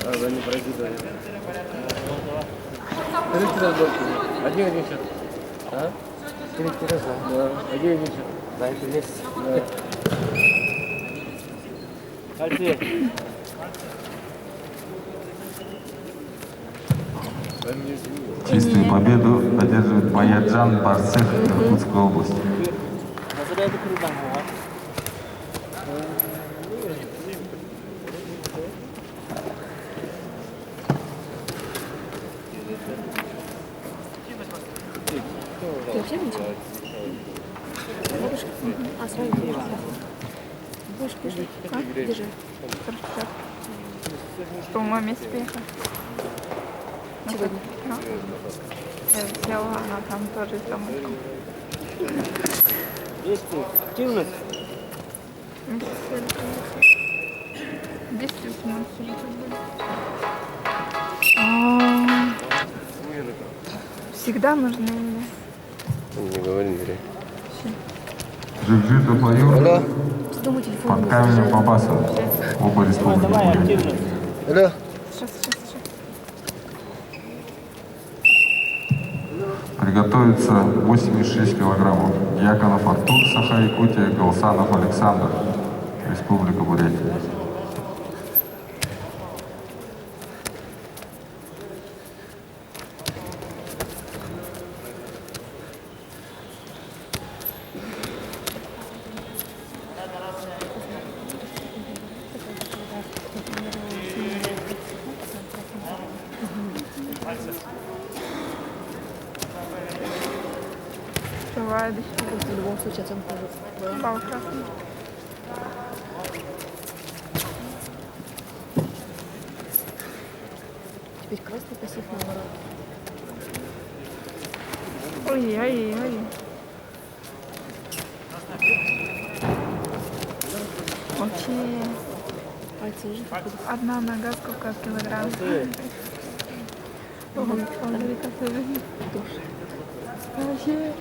А, да, не пройти, да. Скажите разборки. Один счет. А? Интересно. Да, один счет. Да, это вместе. Да. Альфи. Чистую победу одерживает Баяджан Барсех Иркутской области. Ты вообще ничего? Бабушка? А, сразу бабушка. Будешь пиши. Держи. Хорошо. Что, мы вместе приехали? Сегодня. Ну, я взяла, она там тоже с домой. Есть активность? Действительно, все всегда нужны мне. Не говори, Андрей. Жик-жик Апаюр Дома телефон под не каменем заряжает. Попасова. Оба республики Бурятия. Алло. Сейчас. Приготовится 86 килограммов. Яконов Артур, Саха-Якутия, Галсанов Александр, Республика Бурятия. Бывает еще. В любом случае оценка уже была. Бал красный. Теперь красный пассив наоборот. Ой. Вообще, Пальцы уже ходят. одна нога сколько килограмм? Ой, смотри, как это. Вообще,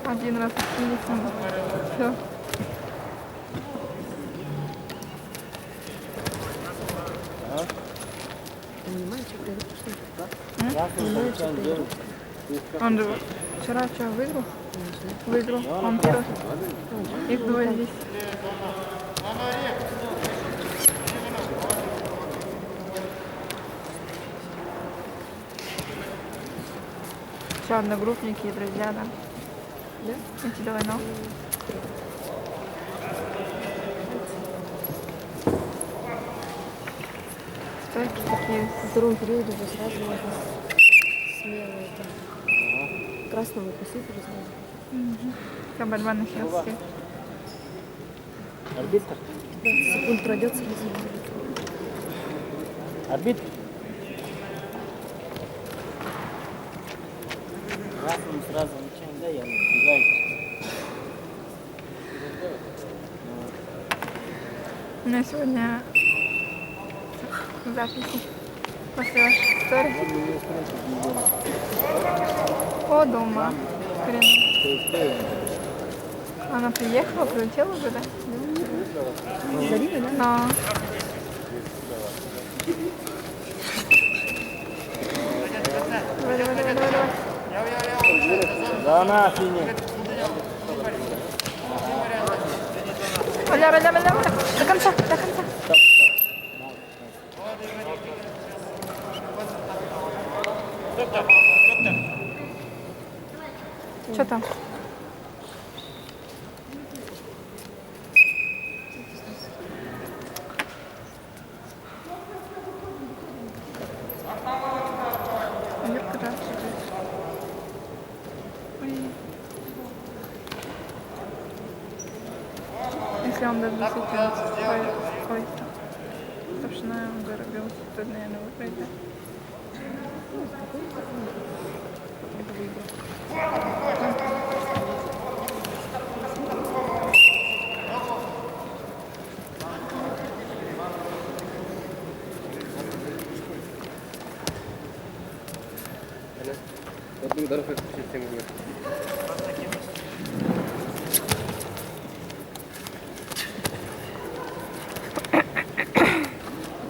один раз откинулся. Все. Понимаешь, что произошло? Красный получаем делать. Он же вчера что, выиграл? Выиграл. Он первый. Их двое здесь. Еще одногруппники и друзья, да? Да? Эти давай, ну. Стойки такие. Во втором периоде уже сразу можно смело это. Красного пассив уже сразу. Вся борьба началась. Арбитр. 15 секунд пройдет сразу. Арбитр. Красным сразу начинаем, да, я убегаю. У меня сегодня записи после вашей истории. О, дома. Хрен. Она приехала, прилетела уже, да? Зарина, да? Но... Давай. Да на фине. Валя. До конца. Что там? Если он даже действительно стоит, собственно, он заробился, то, наверное, выиграет, да? Это выиграл. Вот дорога включить 7 минут.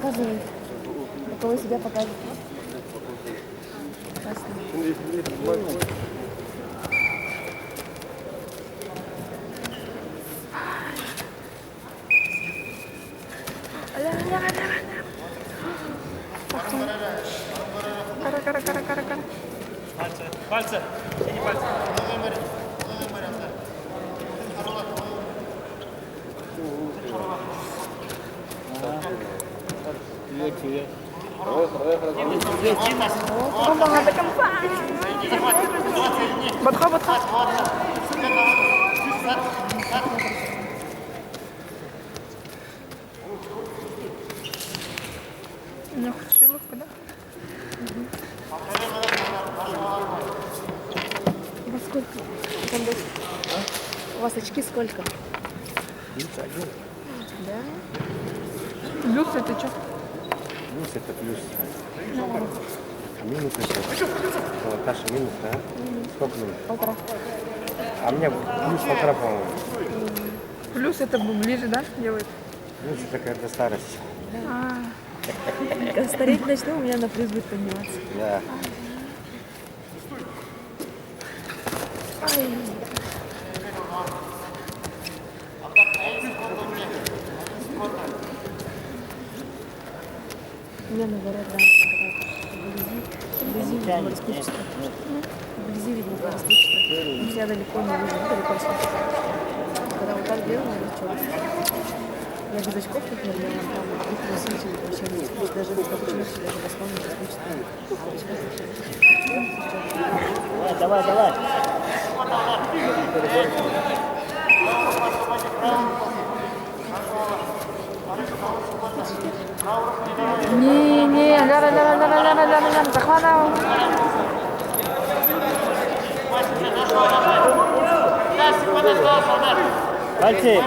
Показывай. Коли себе покажет. Классно. Кара. Ngomong ada kempan. Батха. У меня шиловка, да? У вас сколько? Там дочь? У вас очки сколько? Один. Да? Плюс это что? Плюс это плюс. А минус это. Вот Таша минус, да? Сколько минус? 1,5. А мне плюс 1,5, по-моему. Плюс это ближе, да, делает? Плюс это когда старость. А, Когда стареть начну, у меня на плюс будет подниматься. Да. Ай. У меня наоборот, да, вблизи видно расплывчато. Вблизи видно расплывчато. Но я далеко не вижу, далеко расплывчато. Когда вот так делаю, я черт. Я без очков, например, я там краситель вообще не спустить. Даже без капучиноси, даже без слона не расплывчато. Давай. не, ля, захватывал. Пальцы.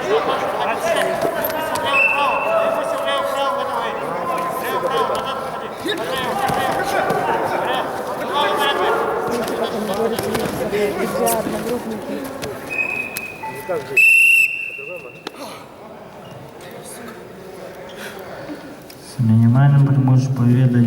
Друзья, одногруппники. З мінімальним можеш повідати.